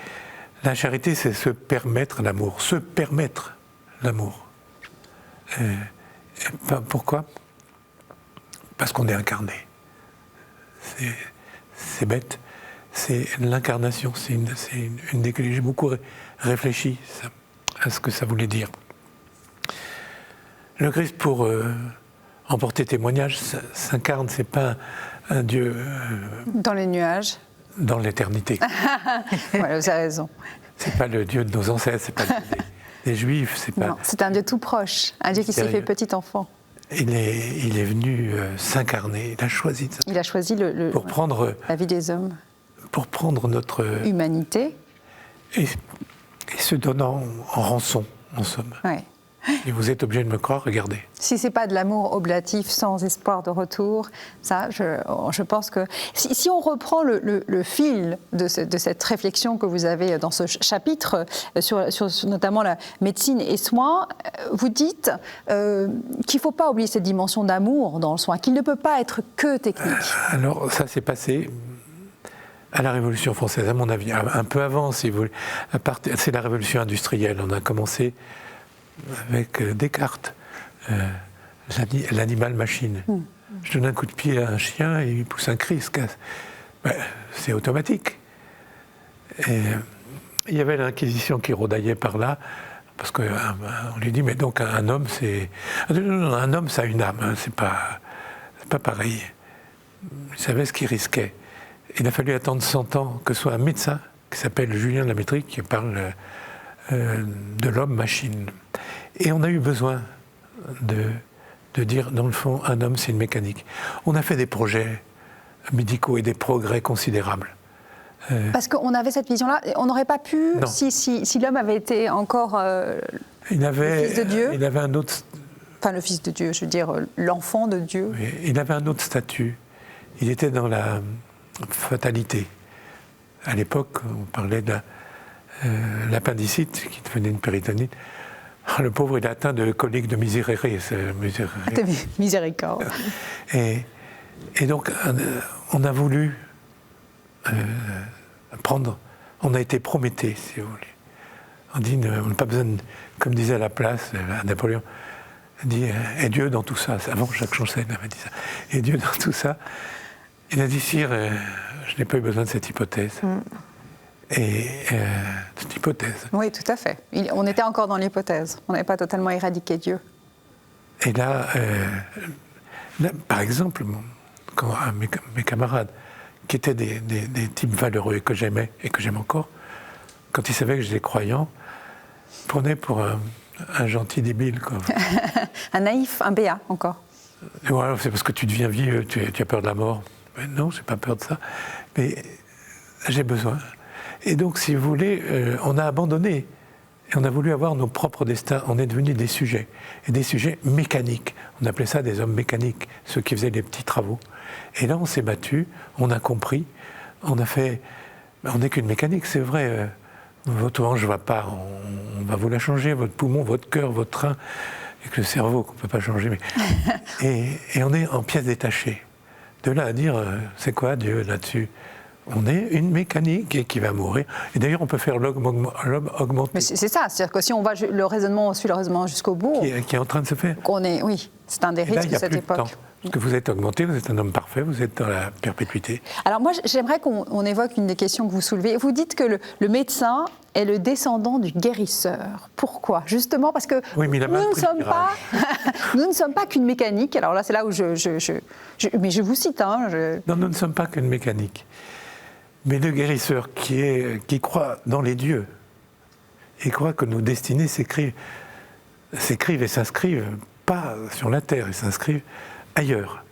La charité, c'est se permettre l'amour. Se permettre l'amour. Pourquoi? Parce qu'on est incarné. C'est bête. C'est l'incarnation. C'est une des que j'ai beaucoup réfléchi à ce que ça voulait dire. Le Christ, pour emporter témoignage, s'incarne, c'est pas un Dieu... dans les nuages. Dans l'éternité. Voilà, vous avez raison. C'est pas le Dieu de nos ancêtres, c'est pas le Dieu des Juifs, c'est pas... Non, c'est un Dieu tout proche, un Dieu qui s'est fait petit enfant. Il est venu s'incarner, il a choisi de s'incarner. Il a choisi pour prendre la vie des hommes. Pour prendre notre... humanité. Et se donnant en rançon, en somme. Ouais. Et vous êtes obligé de me croire, regardez. Si ce n'est pas de l'amour oblatif sans espoir de retour, ça, je pense que... Si on reprend le fil de cette réflexion que vous avez dans ce chapitre, sur notamment la médecine et soins, vous dites qu'il ne faut pas oublier cette dimension d'amour dans le soin, qu'il ne peut pas être que technique. Alors, ça s'est passé à la Révolution française, à mon avis, un peu avant, si vous voulez. C'est la Révolution industrielle. On a commencé avec Descartes, l'animal-machine. Je donne un coup de pied à un chien et il pousse un cri, il se casse. C'est automatique. Et il y avait l'Inquisition qui rôdaillait par là, parce qu'on lui dit, mais donc un homme, c'est... Un homme, ça a une âme, hein, c'est pas pareil. Il savait ce qu'il risquait. Il a fallu attendre 100 ans que ce soit un médecin qui s'appelle Julien Lamétrie, qui parle de l'homme-machine. Et on a eu besoin de dire, dans le fond, un homme, c'est une mécanique. On a fait des projets médicaux et des progrès considérables. Parce qu'on avait cette vision-là, on n'aurait pas pu, si l'homme avait été encore le Fils de Dieu. Il avait un autre... Enfin, le Fils de Dieu, je veux dire, l'enfant de Dieu. Oui, il avait un autre statut. Il était dans la fatalité. À l'époque, on parlait de l'appendicite qui devenait une péritonite. Le pauvre, il est atteint de colique de miséréré. Miséricorde. Et donc, on a voulu prendre... On a été Prométhée, si vous voulez. On dit, on n'a pas besoin, comme disait Laplace, à Napoléon, il dit, et Dieu dans tout ça. Avant, Jacques Chancel avait dit ça. Et Dieu dans tout ça. Il a dit, sire, je n'ai pas eu besoin de cette hypothèse. Cette hypothèse. Oui, tout à fait. On était encore dans l'hypothèse. On n'avait pas totalement éradiqué Dieu. Et là, par exemple, quand mes camarades, qui étaient des types valeureux et que j'aimais encore, quand ils savaient que j'étais croyant, prenaient pour un gentil débile. Quoi. Un naïf, un béat encore. Et voilà, c'est parce que tu deviens vieux, tu as peur de la mort. Mais non, j'ai pas peur de ça. Mais j'ai besoin. Et donc, si vous voulez, on a abandonné. Et on a voulu avoir nos propres destins. On est devenus des sujets. Et des sujets mécaniques. On appelait ça des hommes mécaniques, ceux qui faisaient les petits travaux. Et là, on s'est battu, on a compris, on a fait... On n'est qu'une mécanique, c'est vrai. Votre hanche ne va pas, on va vous la changer, votre poumon, votre cœur, votre rein, avec le cerveau qu'on ne peut pas changer. Mais... et on est en pièces détachées. De là à dire, c'est quoi Dieu là-dessus ? On est une mécanique et qui va mourir. Et d'ailleurs, on peut faire l'homme augmenté. Mais c'est ça, c'est-à-dire que si on va suit le raisonnement jusqu'au bout... Qui est en train de se faire. Oui, c'est un des risques de cette époque. Parce que vous êtes augmenté, vous êtes un homme parfait, vous êtes dans la perpétuité. Alors moi, j'aimerais qu'on évoque une des questions que vous soulevez. Vous dites que le médecin est le descendant du guérisseur. Pourquoi ? Justement parce que nous ne sommes pas qu'une mécanique. Alors là, c'est là où mais je vous cite. Non, nous ne sommes pas qu'une mécanique. Mais le guérisseur qui croit dans les dieux et croit que nos destinées s'écrivent et s'inscrivent pas sur la terre, ils s'inscrivent ailleurs.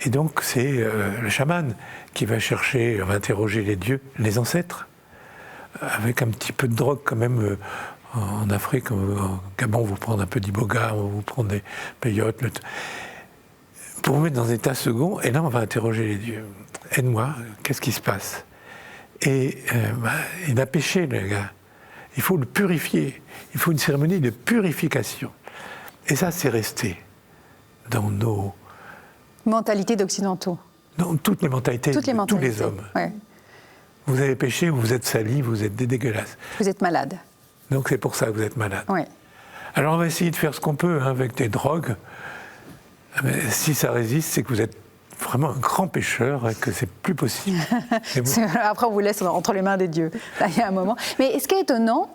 Et donc c'est le chaman qui va interroger les dieux, les ancêtres, avec un petit peu de drogue quand même. En Afrique, au Gabon, vous prendre un peu d'iboga, vous prendre des peyotes, pour vous mettre dans un état second, et là on va interroger les dieux. Aide-moi, qu'est-ce qui se passe ? Et il a péché, le gars. Il faut le purifier. Il faut une cérémonie de purification. Et ça, c'est resté dans nos... mentalités d'occidentaux. Dans toutes les mentalités de tous les hommes. Ouais. Vous avez péché, vous êtes sali, vous êtes dégueulasse. Vous êtes malade. Donc c'est pour ça que vous êtes malade. Ouais. Alors on va essayer de faire ce qu'on peut avec des drogues. Mais si ça résiste, c'est que vous êtes vraiment un grand pécheur et que c'est plus possible. Après, on vous laisse entre les mains des dieux. Là, il y a un moment. Mais ce qui est étonnant...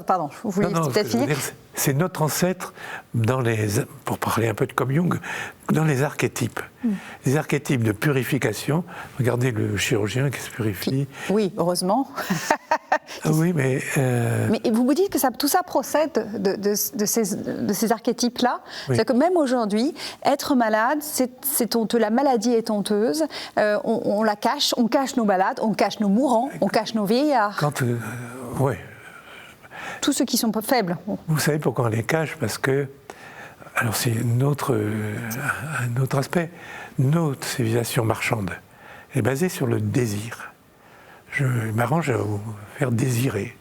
pardon, vous vouliez peut-être finir. C'est notre ancêtre, pour parler un peu comme Jung, dans les archétypes. Les archétypes de purification. Regardez le chirurgien qui se purifie. Oui, heureusement. Oui, mais... Mais vous dites que tout ça procède de ces archétypes-là. Oui. C'est-à-dire que même aujourd'hui, être malade, c'est honteux. La maladie est honteuse. On la cache. On cache nos malades, on cache nos mourants, on cache nos vieillards. Oui. Tous ceux qui sont faibles. Vous savez pourquoi on les cache ? Parce que... Alors c'est un autre aspect. Notre civilisation marchande est basée sur le désir. Je m'arrange à vous faire désirer.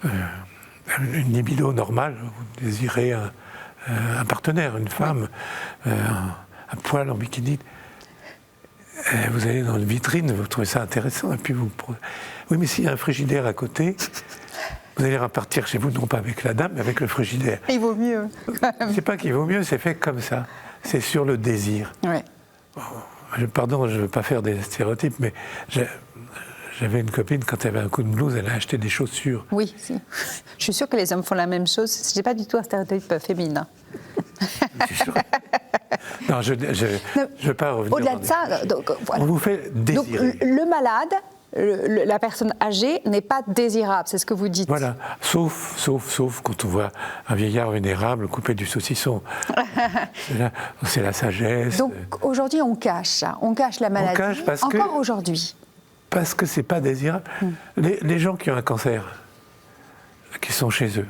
Une libido normale, vous désirez un partenaire, une femme, un poil en bikini. Vous allez dans une vitrine, vous trouvez ça intéressant, et puis vous... Oui, mais s'il y a un frigidaire à côté, vous allez repartir chez vous, non pas avec la dame, mais avec le frigidaire. Il vaut mieux. C'est pas qu'il vaut mieux, c'est fait comme ça. C'est sur le désir. Ouais. Pardon, je ne veux pas faire des stéréotypes, mais j'avais une copine, quand elle avait un coup de blues, elle a acheté des chaussures. Oui, si. Je suis sûre que les hommes font la même chose. Ce n'est pas du tout un stéréotype féminin. Non, je ne veux pas revenir. Au-delà de ça, donc, voilà. On vous fait désirer. Donc, le malade la personne âgée n'est pas désirable, c'est ce que vous dites. Voilà, sauf quand on voit un vieillard vénérable couper du saucisson. C'est la sagesse. Donc aujourd'hui, on cache la maladie, encore aujourd'hui. Parce que c'est pas désirable. Les gens qui ont un cancer, qui sont chez eux,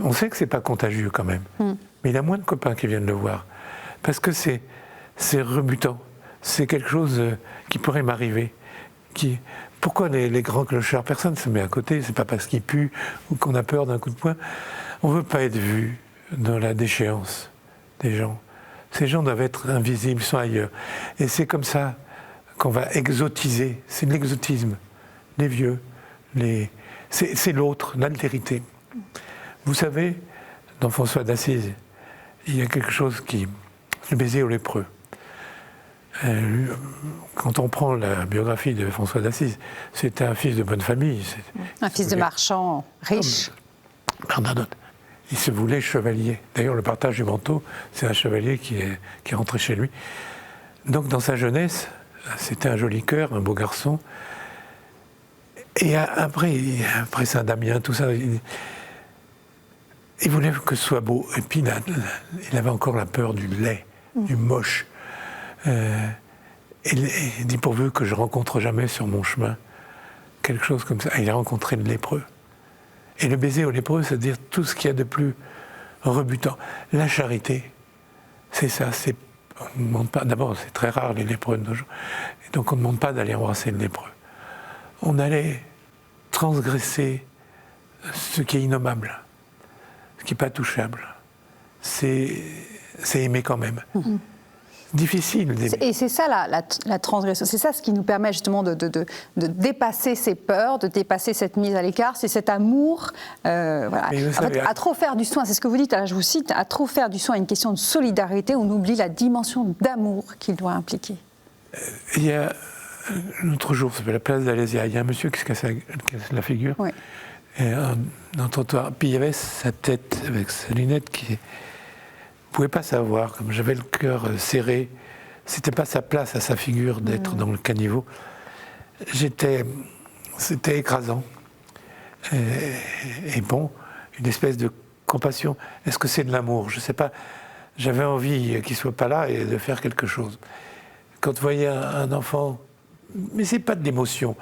on sait que c'est pas contagieux quand même, mais il y a moins de copains qui viennent le voir, parce que c'est rebutant, c'est quelque chose qui pourrait m'arriver. Pourquoi les grands clochards, personne ne se met à côté, c'est pas parce qu'ils puent ou qu'on a peur d'un coup de poing. On veut pas être vu dans la déchéance des gens. Ces gens doivent être invisibles, ils sont ailleurs. Et c'est comme ça qu'on va exotiser, c'est de l'exotisme. Les vieux, c'est l'autre, l'altérité. Vous savez, dans François d'Assise, il y a quelque chose le baiser au lépreux. Quand on prend la biographie de François d'Assise, c'était un fils de bonne famille. Un fils de marchand riche. Bernadotte. Il se voulait chevalier. D'ailleurs, le partage du manteau, c'est un chevalier qui est rentré chez lui. Donc, dans sa jeunesse, c'était un joli cœur, un beau garçon. Et après Saint-Damien, tout ça, il voulait que ce soit beau. Et puis, il avait encore la peur du laid, du moche. Il dit pourvu que je rencontre jamais sur mon chemin quelque chose comme ça. Il a rencontré le lépreux. Et le baiser au lépreux, c'est-à-dire tout ce qu'il y a de plus rebutant. La charité, c'est ça. On ne demande pas. D'abord, c'est très rare les lépreux de nos jours. Et donc on ne demande pas d'aller embrasser le lépreux. On allait transgresser ce qui est innommable, ce qui n'est pas touchable. C'est aimer quand même. Difficile d'aimer. Et c'est ça la transgression, c'est ça ce qui nous permet justement de dépasser ces peurs, de dépasser cette mise à l'écart, c'est cet amour. Voilà. En fait, à trop faire du soin, c'est ce que vous dites, je vous cite, à trop faire du soin, une question de solidarité, on oublie la dimension d'amour qu'il doit impliquer. Il y a l'autre jour, ça fait la place d'Alésia, il y a un monsieur qui se casse la figure, oui. Dans le trottoir, puis il y avait sa tête avec sa lunette qui... Je ne pouvais pas savoir, comme j'avais le cœur serré, c'était pas sa place à sa figure d'être dans le caniveau. C'était écrasant. Et bon, une espèce de compassion. Est-ce que c'est de l'amour? Je ne sais pas. J'avais envie qu'il ne soit pas là et de faire quelque chose. Quand vous voyez un enfant, mais c'est pas de l'émotion.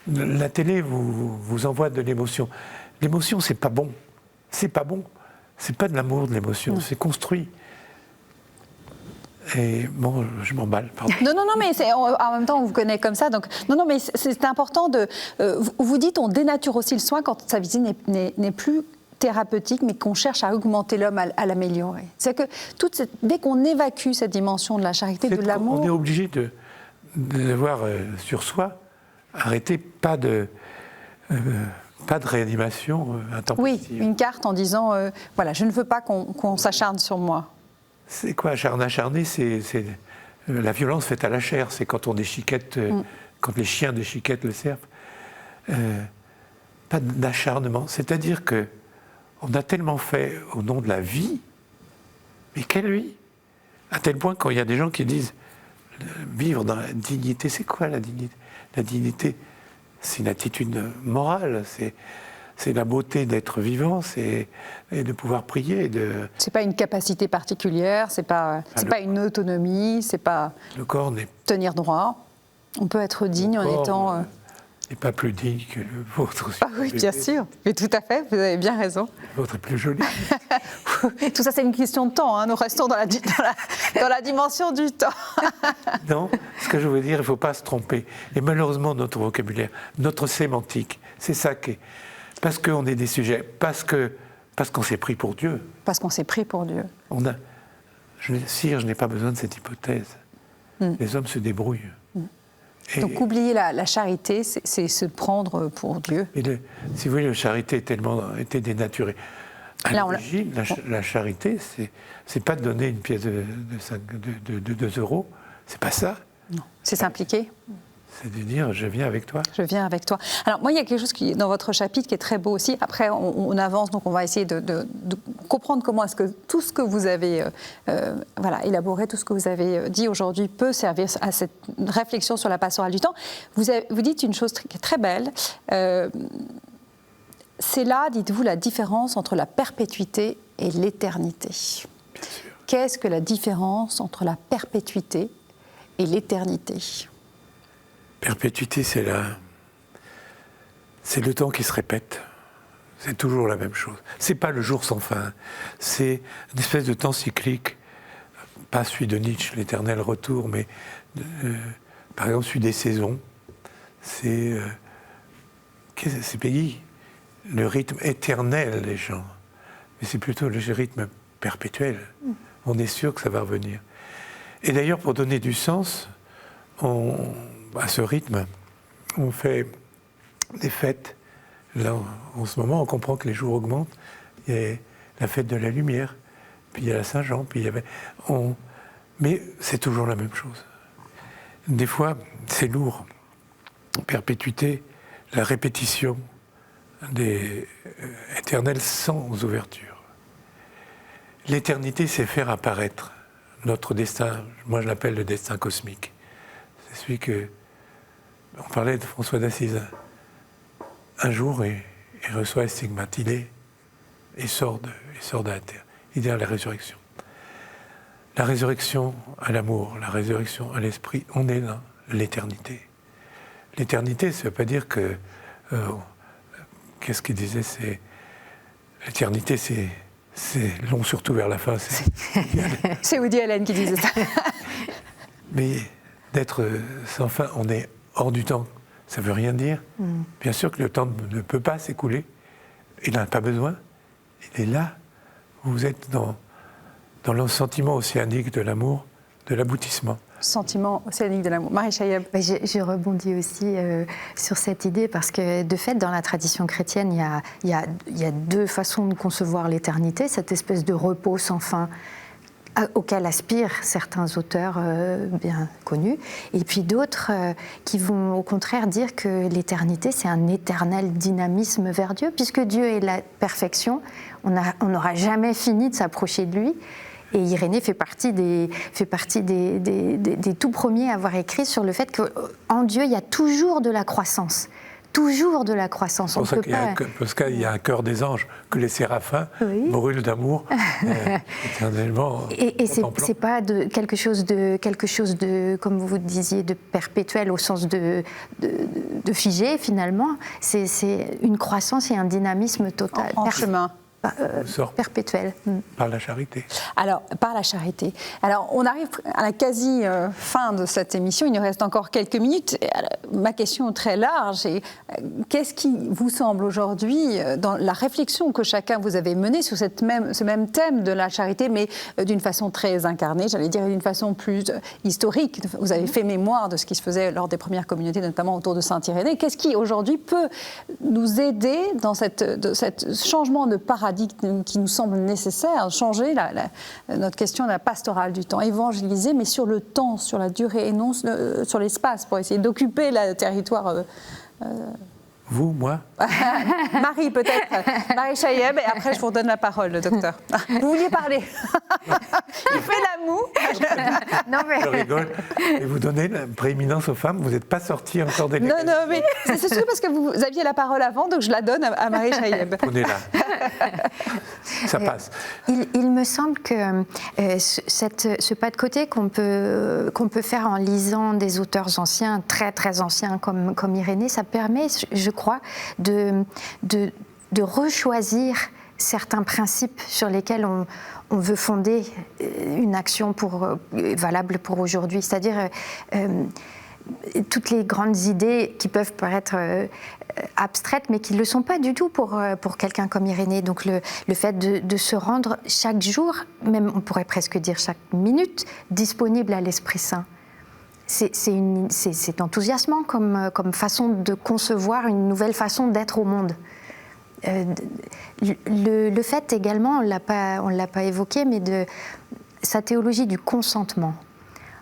La télé vous envoie de l'émotion. L'émotion, c'est pas bon. C'est pas bon. C'est pas de l'amour, de l'émotion, c'est construit. Et bon, je m'emballe, pardon. Non, mais en même temps, on vous connaît comme ça. Donc, non, mais c'est important de... vous dites, on dénature aussi le soin quand sa visite n'est plus thérapeutique, mais qu'on cherche à augmenter l'homme, à l'améliorer. C'est que dès qu'on évacue cette dimension de la charité, de l'amour... On est obligé de voir sur soi, arrêter, pas de réanimation intempestive. Oui, une carte en disant, voilà, je ne veux pas qu'on s'acharne sur moi. C'est quoi acharner? C'est la violence faite à la chair. C'est quand on déchiquette, quand les chiens déchiquettent le cerf. Pas d'acharnement. C'est-à-dire que on a tellement fait au nom de la vie, mais quelle vie? À tel point quand il y a des gens qui disent vivre dans la dignité, c'est quoi la dignité? La dignité, c'est une attitude morale, c'est la beauté d'être vivant, et de pouvoir prier. C'est pas une capacité particulière, c'est pas une autonomie, c'est pas le corps tenir droit. On peut être digne en étant... n'est pas plus digne que le vôtre. Ah oui, bien sûr, mais tout à fait, vous avez bien raison. Le vôtre est plus joli. Tout ça, c'est une question de temps, nous restons dans la dimension du temps. Non, ce que je veux dire, il ne faut pas se tromper. Et malheureusement, notre vocabulaire, notre sémantique, c'est ça qui est... Parce qu'on est des sujets, parce qu'on s'est pris pour Dieu. Parce qu'on s'est pris pour Dieu. Sire, je n'ai pas besoin de cette hypothèse. Les hommes se débrouillent. Donc oublier la charité, c'est se prendre pour Dieu. Et si vous voulez, la charité a tellement été dénaturée. À l'origine, la charité, c'est pas de donner une pièce de 2 €, c'est pas ça. Non, c'est s'impliquer. C'est de dire, je viens avec toi. Je viens avec toi. Alors moi, il y a quelque chose dans votre chapitre qui est très beau aussi. Après, on avance, donc on va essayer de comprendre comment est-ce que tout ce que vous avez élaboré, tout ce que vous avez dit aujourd'hui peut servir à cette réflexion sur la pastorale du temps. Vous dites une chose qui est très belle. C'est là, dites-vous, la différence entre la perpétuité et l'éternité. Qu'est-ce que la différence entre la perpétuité et l'éternité? Perpétuité, c'est le temps qui se répète. C'est toujours la même chose. C'est pas le jour sans fin. C'est une espèce de temps cyclique. Pas celui de Nietzsche, l'éternel retour, mais par exemple celui des saisons. C'est Peggy, le rythme éternel des gens. Mais c'est plutôt le rythme perpétuel. On est sûr que ça va revenir. Et d'ailleurs, pour donner du sens à ce rythme, on fait des fêtes. Là, en ce moment, on comprend que les jours augmentent. Il y a la fête de la lumière, puis il y a la Saint-Jean, puis il y avait... Mais c'est toujours la même chose. Des fois, c'est lourd. Perpétuité, la répétition des éternels sans ouverture. L'éternité, c'est faire apparaître notre destin. Moi, je l'appelle le destin cosmique. C'est celui que... On parlait de François d'Assise. Un jour, il reçoit les stigmates. Il sort de la terre. Il dit à la résurrection. La résurrection à l'amour, la résurrection à l'esprit, on est dans l'éternité. L'éternité, ça ne veut pas dire que... qu'est-ce qu'il disait? L'éternité, c'est long, surtout vers la fin. C'est Woody Allen qui disait ça. Mais d'être sans fin, on est hors du temps. Ça ne veut rien dire. Bien sûr que le temps ne peut pas s'écouler. Il n'en a pas besoin. Il est là. Vous êtes dans le sentiment océanique de l'amour, de l'aboutissement. Sentiment océanique de l'amour. Marie Chayeb. Je rebondis aussi sur cette idée parce que, de fait, dans la tradition chrétienne, il y a deux façons de concevoir l'éternité, cette espèce de repos sans fin auquel aspirent certains auteurs bien connus, et puis d'autres qui vont au contraire dire que l'éternité, c'est un éternel dynamisme vers Dieu, puisque Dieu est la perfection, on n'aura jamais fini de s'approcher de lui. Et Irénée fait partie des tout premiers à avoir écrit sur le fait qu'en Dieu, il y a toujours de la croissance. Toujours de la croissance. C'est pour ça parce qu'il y a un cœur des anges que les séraphins brûlent d'amour éternellement. Et c'est pas quelque chose de, comme vous disiez, de perpétuel au sens de figé finalement. C'est une croissance et un dynamisme total. En chemin. Perpétuel. Par la charité. Alors, par la charité. Alors, on arrive à la quasi-fin de cette émission. Il nous reste encore quelques minutes. Ma question est très large. Qu'est-ce qui vous semble aujourd'hui, dans la réflexion que chacun vous avez menée sur ce même thème de la charité, mais d'une façon très incarnée, j'allais dire d'une façon plus historique. Vous avez fait mémoire de ce qui se faisait lors des premières communautés, notamment autour de Saint-Irénée. Qu'est-ce qui, aujourd'hui, peut nous aider dans cette changement de paradigme qui nous semble nécessaire, changer notre question de la pastorale du temps, évangéliser, mais sur le temps, sur la durée et non sur l'espace, pour essayer d'occuper le territoire. Vous, moi Marie, peut-être. Marie Chayeb, et après je vous redonne la parole, le docteur. Vous vouliez parler. Il fait la moue. Non, mais... Je rigole. Et vous donnez la prééminence aux femmes, vous n'êtes pas sorti encore des... Non, mais c'est sûr parce que vous aviez la parole avant, donc je la donne à Marie Chayeb. On est là. Ça passe. Il me semble que ce pas de côté qu'on peut faire en lisant des auteurs anciens, très très anciens comme Irénée, ça permet, je crois, de rechoisir certains principes sur lesquels on veut fonder une action valable pour aujourd'hui. C'est-à-dire toutes les grandes idées qui peuvent paraître abstraites, mais qui ne le sont pas du tout pour quelqu'un comme Irénée. Donc le fait de se rendre chaque jour, même on pourrait presque dire chaque minute, disponible à l'Esprit Saint. C'est enthousiasmant comme façon de concevoir une nouvelle façon d'être au monde. Le fait également, on ne l'a pas évoqué, mais de sa théologie du consentement.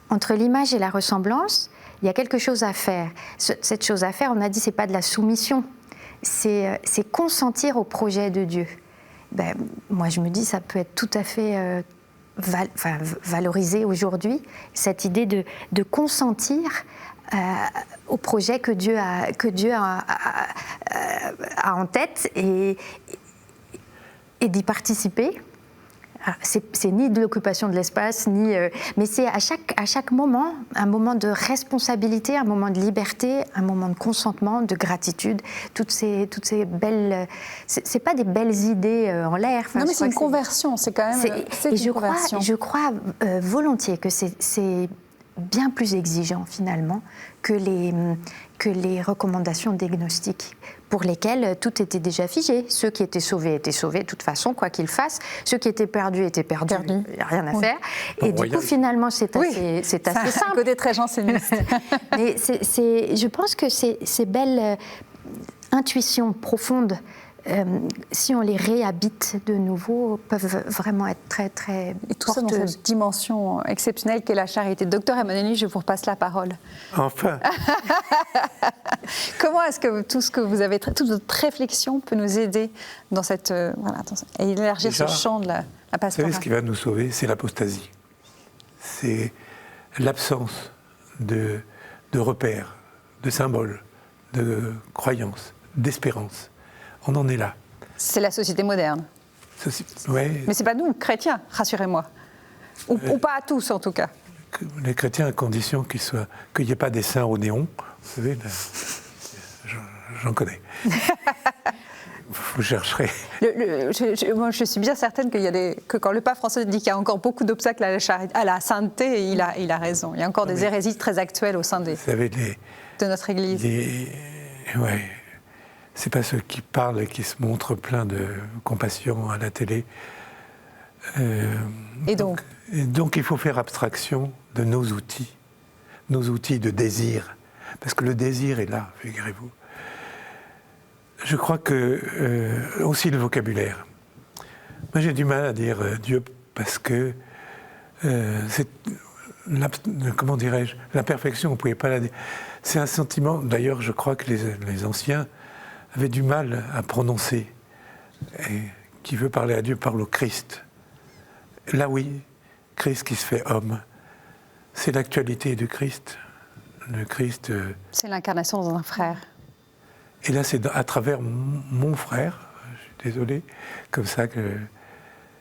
Entre l'image et la ressemblance, il y a quelque chose à faire. Cette chose à faire, on a dit, c'est pas de la soumission, c'est consentir au projet de Dieu. moi je me dis ça peut être tout à fait valorisé aujourd'hui, cette idée de consentir au projet que Dieu a en tête et d'y participer. C'est ni de l'occupation de l'espace, mais c'est à chaque moment un moment de responsabilité, un moment de liberté, un moment de consentement, de gratitude. Toutes ces belles, c'est pas des belles idées en l'air. Non, mais c'est une conversion. C'est quand même. Je crois volontiers que c'est bien plus exigeant finalement que les recommandations diagnostiques pour lesquelles tout était déjà figé. Ceux qui étaient sauvés de toute façon, quoi qu'ils fassent. Ceux qui étaient perdus étaient perdus. Il n'y a rien à faire. Et du coup, finalement, c'est assez simple. C'est un côté très janséniste. Mais je pense que ces belles intuitions profondes, si on les réhabite de nouveau, peuvent vraiment être très, très et tout porteuses. Ça dans cette dimension exceptionnelle qu'est la charité. Docteur Emmanueli, je vous repasse la parole. Enfin. Comment est-ce que tout ce que vous avez, toute votre réflexion peut nous aider dans cette, et élargir ce champ de la pastorale? Vous savez, ce qui va nous sauver, c'est l'apostasie. C'est l'absence de repères, de symboles, de croyances, d'espérance. On en est là. C'est la société moderne. Ouais. Mais ce n'est pas nous, chrétiens, rassurez-moi. Ou pas à tous, en tout cas. Les chrétiens, à condition qu'il n'y ait pas des saints au néon. Vous savez, j'en connais. Vous chercherez. Moi, je suis bien certaine que quand le pape François dit qu'il y a encore beaucoup d'obstacles à la sainteté, il a raison. Il y a encore des hérésies très actuelles au sein de notre Église. Ouais. C'est pas ceux qui parlent et qui se montrent pleins de compassion à la télé. Et donc, il faut faire abstraction de nos outils de désir. Parce que le désir est là, figurez-vous. Je crois que aussi le vocabulaire. Moi, j'ai du mal à dire Dieu parce que c'est comment dirais-je, la perfection, on ne pouvait pas la dire. C'est un sentiment. D'ailleurs, je crois que les anciens avait du mal à prononcer. Et qui veut parler à Dieu parle au Christ. Là, oui, Christ qui se fait homme. C'est l'actualité du Christ. Le Christ. C'est l'incarnation dans un frère. Et là, c'est à travers mon frère, je suis désolé, comme ça que.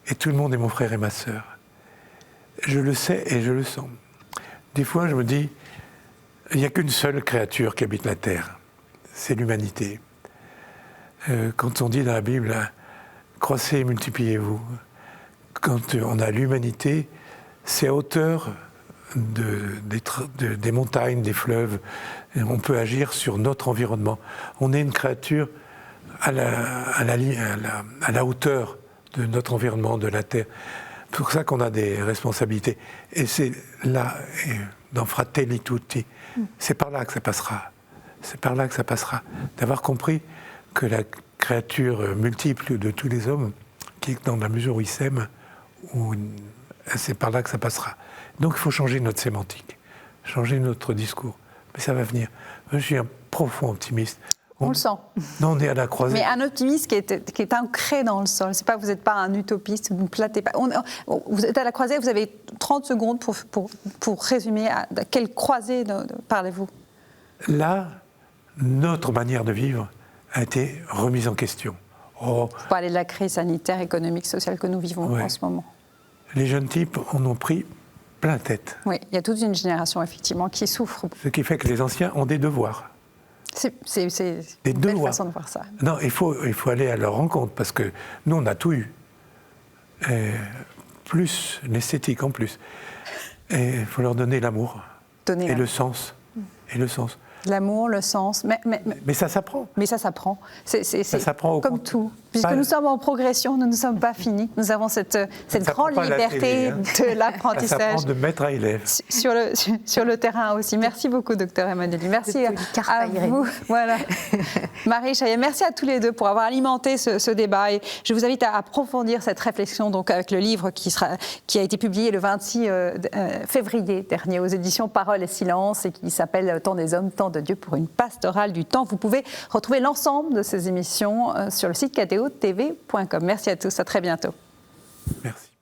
Et tout le monde est mon frère et ma sœur. Je le sais et je le sens. Des fois, je me dis, il n'y a qu'une seule créature qui habite la terre, c'est l'humanité. Quand on dit dans la Bible, croissez et multipliez-vous, quand on a l'humanité, c'est à hauteur des montagnes, des fleuves, et on peut agir sur notre environnement. On est une créature à la hauteur de notre environnement, de la Terre. C'est pour ça qu'on a des responsabilités. Et c'est là, dans Fratelli Tutti, c'est par là que ça passera. C'est par là que ça passera. D'avoir compris que la créature multiple de tous les hommes, qui est dans la mesure où ils s'aiment, c'est par là que ça passera. Donc il faut changer notre sémantique, changer notre discours. Mais ça va venir. Moi, je suis un profond optimiste. On le sent. Non, on est à la croisée. Mais un optimiste qui est ancré dans le sol. C'est pas, vous n'êtes pas un utopiste, vous ne platez pas. Vous êtes à la croisée, vous avez 30 secondes pour résumer à quelle croisée parlez-vous? Là, notre manière de vivre a été remise en question. Pour parler de la crise sanitaire, économique, sociale que nous vivons en ce moment. Les jeunes types en ont pris plein la tête. Oui, il y a toute une génération, effectivement, qui souffre. Ce qui fait que les anciens ont des devoirs. C'est une belle façon de voir ça. Non, il faut aller à leur rencontre, parce que nous, on a tout eu. Plus l'esthétique en plus. Et il faut leur donner l'amour. Et le sens. Et le sens. L'amour, le sens, mais ça s'apprend. Mais ça s'apprend. Ça s'apprend comme tout. Puisque nous sommes en progression, nous ne sommes pas finis. Nous avons cette grande liberté de l'apprentissage. Ça s'apprend de maître à élève. Sur le terrain aussi. Merci beaucoup, docteur Emmanueli. Merci à vous. Voilà. Marie Chaillet, merci à tous les deux pour avoir alimenté ce débat. Et je vous invite à approfondir cette réflexion donc, avec le livre qui a été publié le 26 février dernier aux éditions Parole et Silence et qui s'appelle Temps des hommes, temps de Dieu pour une pastorale du temps. Vous pouvez retrouver l'ensemble de ces émissions sur le site KTO cateotv.com. Merci à tous, à très bientôt. Merci.